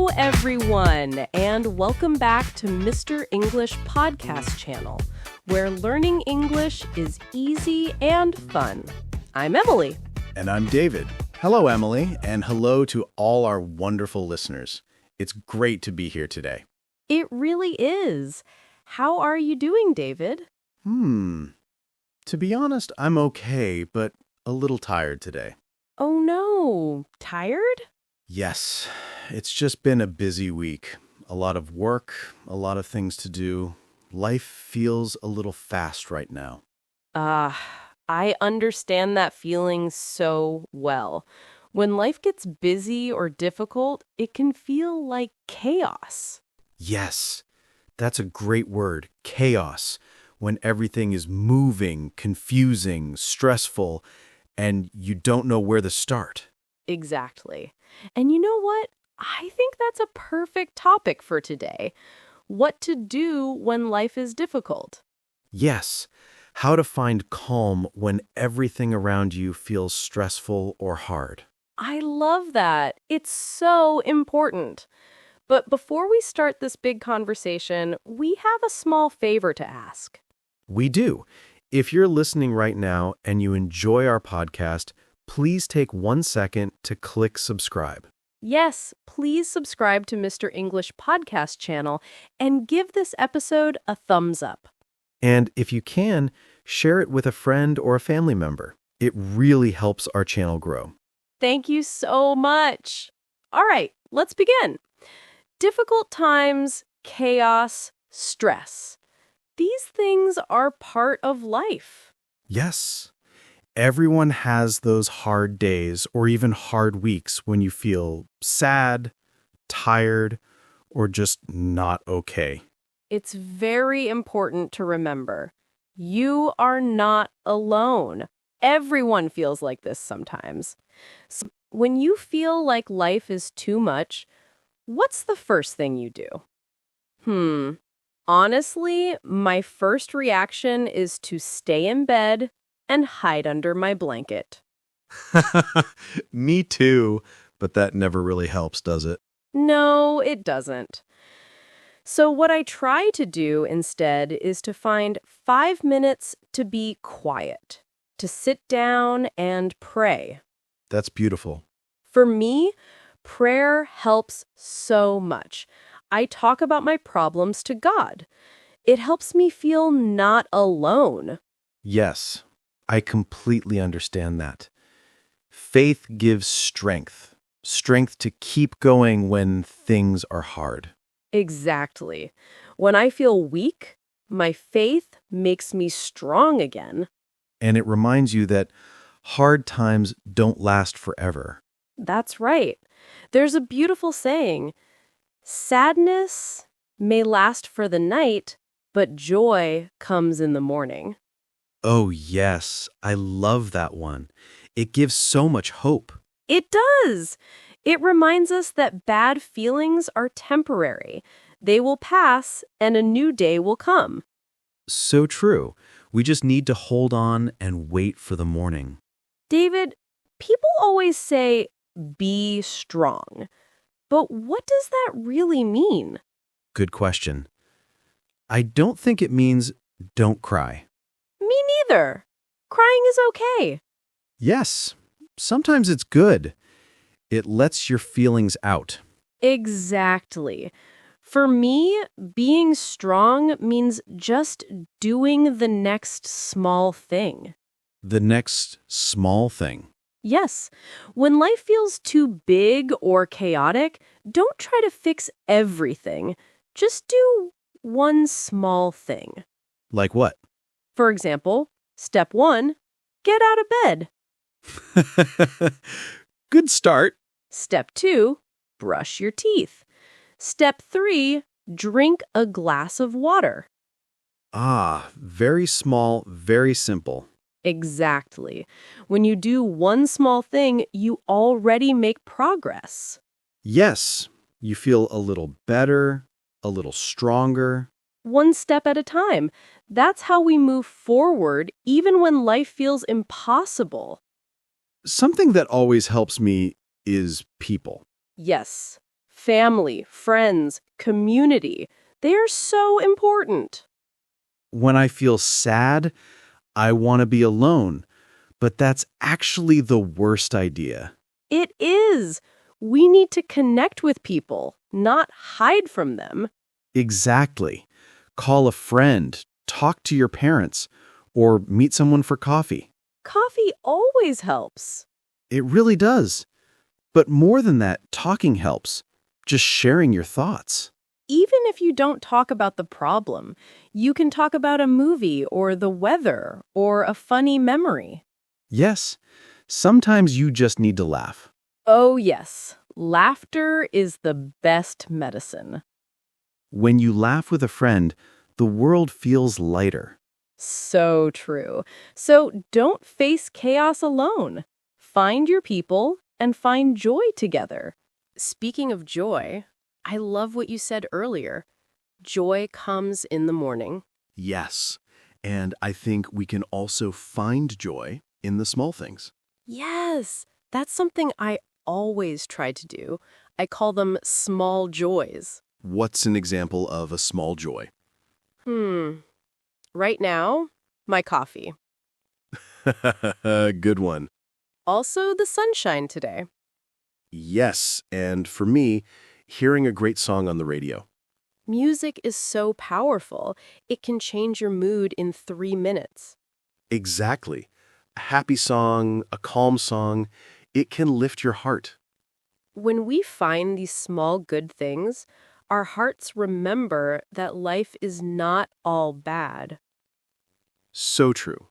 Hello, everyone, and welcome back to Mr. English Podcast Channel, where learning English is easy and fun. I'm Emily. And I'm David. Hello, Emily, and hello to all our wonderful listeners. It's great to be here today. It really is. How are you doing, David? To be honest, I'm okay, but a little tired today. Oh no, tired? Yes, it's just been a busy week. A lot of work, a lot of things to do. Life feels a little fast right now. I understand that feeling so well. When life gets busy or difficult, it can feel like chaos. Yes, that's a great word, chaos. When everything is moving, confusing, stressful, and you don't know where to start. Exactly. And you know what? I think that's a perfect topic for today. What to do when life is difficult. Yes, how to find calm when everything around you feels stressful or hard. I love that. It's so important. But before we start this big conversation, we have a small favor to ask. We do. If you're listening right now and you enjoy our podcast, please take 1 second to click subscribe. Yes, please subscribe to Mr. English Podcast Channel and give this episode a thumbs up. And if you can, share it with a friend or a family member. It really helps our channel grow. Thank you so much. All right, let's begin. Difficult times, chaos, stress. These things are part of life. Yes. Everyone has those hard days or even hard weeks when you feel sad, tired, or just not okay. It's very important to remember. You are not alone. Everyone feels like this sometimes. So when you feel like life is too much, what's the first thing you do? Honestly, my first reaction is to stay in bed and hide under my blanket. Me too, but that never really helps, does it? No, it doesn't. So what I try to do instead is to find 5 minutes to be quiet, to sit down and pray. That's beautiful. For me, prayer helps so much. I talk about my problems to God. It helps me feel not alone. Yes, I completely understand that. Faith gives strength to keep going when things are hard. Exactly. When I feel weak, my faith makes me strong again. And it reminds you that hard times don't last forever. That's right. There's a beautiful saying, sadness may last for the night, but joy comes in the morning. Oh, yes, I love that one. It gives so much hope. It does. It reminds us that bad feelings are temporary. They will pass and a new day will come. So true. We just need to hold on and wait for the morning. David, people always say, be strong. But what does that really mean? Good question. I don't think it means don't cry. Me neither. Crying is okay. Yes, sometimes it's good. It lets your feelings out. Exactly. For me, being strong means just doing the next small thing. The next small thing. Yes, when life feels too big or chaotic, don't try to fix everything. Just do one small thing. Like what? For example, step 1, get out of bed. Good start. Step 2, brush your teeth. Step 3, drink a glass of water. Very small, very simple. Exactly. When you do one small thing, you already make progress. Yes, you feel a little better, a little stronger. One step at a time. That's how we move forward, even when life feels impossible. Something that always helps me is people. Yes, Family, friends, community, they are so important. When I feel sad, I want to be alone, but that's actually the worst idea. It is. We need to connect with people, not hide from them. Exactly. Call a friend, talk to your parents, or meet someone for coffee. Coffee always helps. It really does. But more than that, talking helps. Just sharing your thoughts. Even if you don't talk about the problem, you can talk about a movie or the weather or a funny memory. Yes, sometimes you just need to laugh. Oh, yes. Laughter is the best medicine. When you laugh with a friend, the world feels lighter. So true. So don't face chaos alone. Find your people and find joy together. Speaking of joy, I love what you said earlier. Joy comes in the morning. Yes, and I think we can also find joy in the small things. Yes, that's something I always try to do. I call them small joys. What's an example of a small joy? Right now, my coffee. Good one. Also, the sunshine today. Yes, and for me, hearing a great song on the radio. Music is so powerful, it can change your mood in 3 minutes. Exactly. A happy song, a calm song, it can lift your heart. When we find these small good things, our hearts remember that life is not all bad. So true.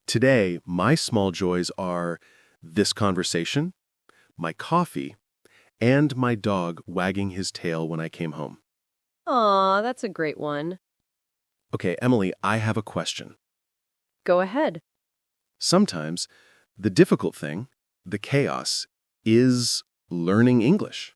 Today, my small joys are this conversation, my coffee, and my dog wagging his tail when I came home. Aw, that's a great one. Okay, Emily, I have a question. Go ahead. Sometimes, the difficult thing, the chaos, is learning English.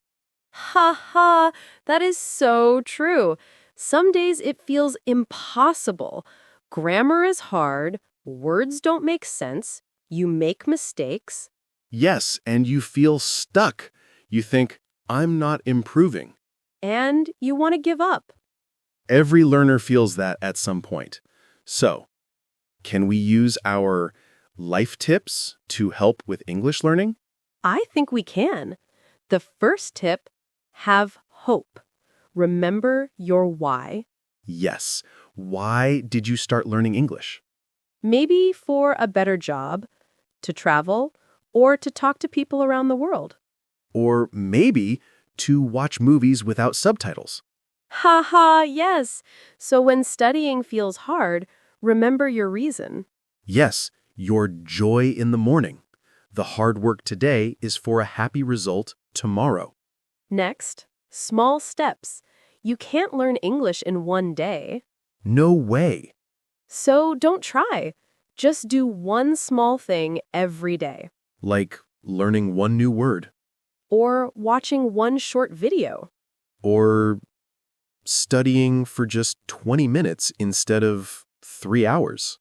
Ha ha, that is so true. Some days it feels impossible. Grammar is hard, words don't make sense, you make mistakes. Yes, and you feel stuck. You think, I'm not improving. And you want to give up. Every learner feels that at some point. So, can we use our life tips to help with English learning? I think we can. The first tip, have hope. Remember your why. Yes. Why did you start learning English? Maybe for a better job, to travel, or to talk to people around the world. Or maybe to watch movies without subtitles. Ha ha, yes. So when studying feels hard, remember your reason. Yes, your joy in the morning. The hard work today is for a happy result tomorrow. Next, small steps. You can't learn English in one day. No way. So don't try. Just do one small thing every day. Like learning one new word. Or watching one short video. Or studying for just 20 minutes instead of 3 hours.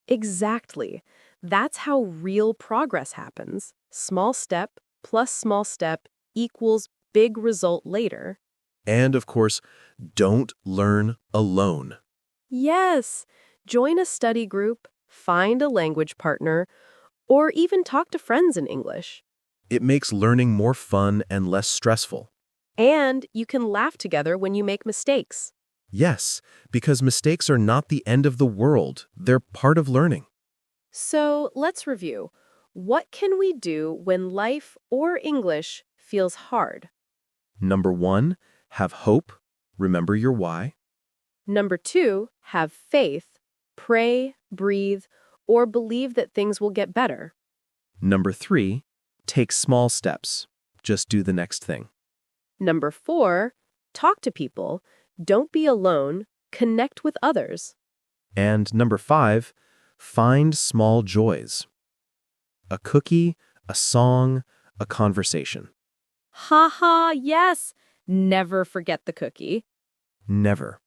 Exactly. That's how real progress happens. Small step plus small step equals big result later. And of course, don't learn alone. Yes. Join a study group, find a language partner, or even talk to friends in English. It makes learning more fun and less stressful. And you can laugh together when you make mistakes. Yes, because mistakes are not the end of the world. They're part of learning. So let's review. What can we do when life or English feels hard? Number 1, have hope. Remember your why. Number 2, have faith. Pray, breathe, or believe that things will get better. Number 3, take small steps. Just do the next thing. Number 4, talk to people. Don't be alone. Connect with others. And number 5, find small joys. A cookie, a song, a conversation. Ha ha, yes. Never forget the cookie. Never.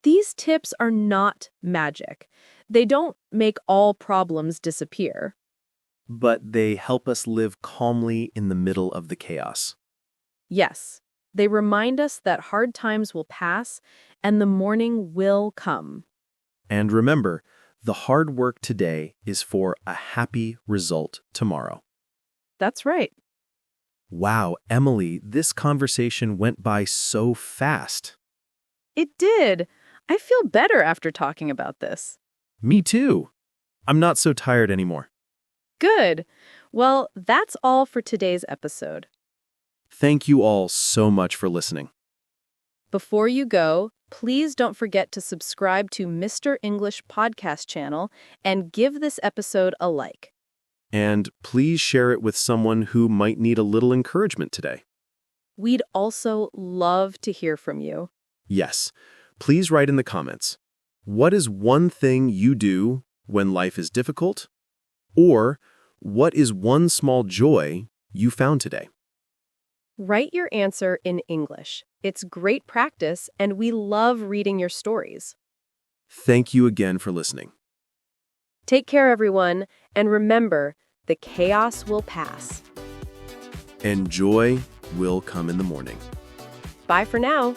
These tips are not magic. They don't make all problems disappear. But they help us live calmly in the middle of the chaos. Yes, They remind us that hard times will pass and the morning will come. And remember, the hard work today is for a happy result tomorrow. That's right. Wow, Emily, this conversation went by so fast. It did. I feel better after talking about this. Me too. I'm not so tired anymore. Good. Well, that's all for today's episode. Thank you all so much for listening. Before you go, please don't forget to subscribe to Mr. English podcast channel and give this episode a like. And please share it with someone who might need a little encouragement today. We'd also love to hear from you. Yes, please write in the comments. What is one thing you do when life is difficult? Or what is one small joy you found today? Write your answer in English. It's great practice, and we love reading your stories. Thank you again for listening. Take care, everyone, and remember, the chaos will pass. And joy will come in the morning. Bye for now.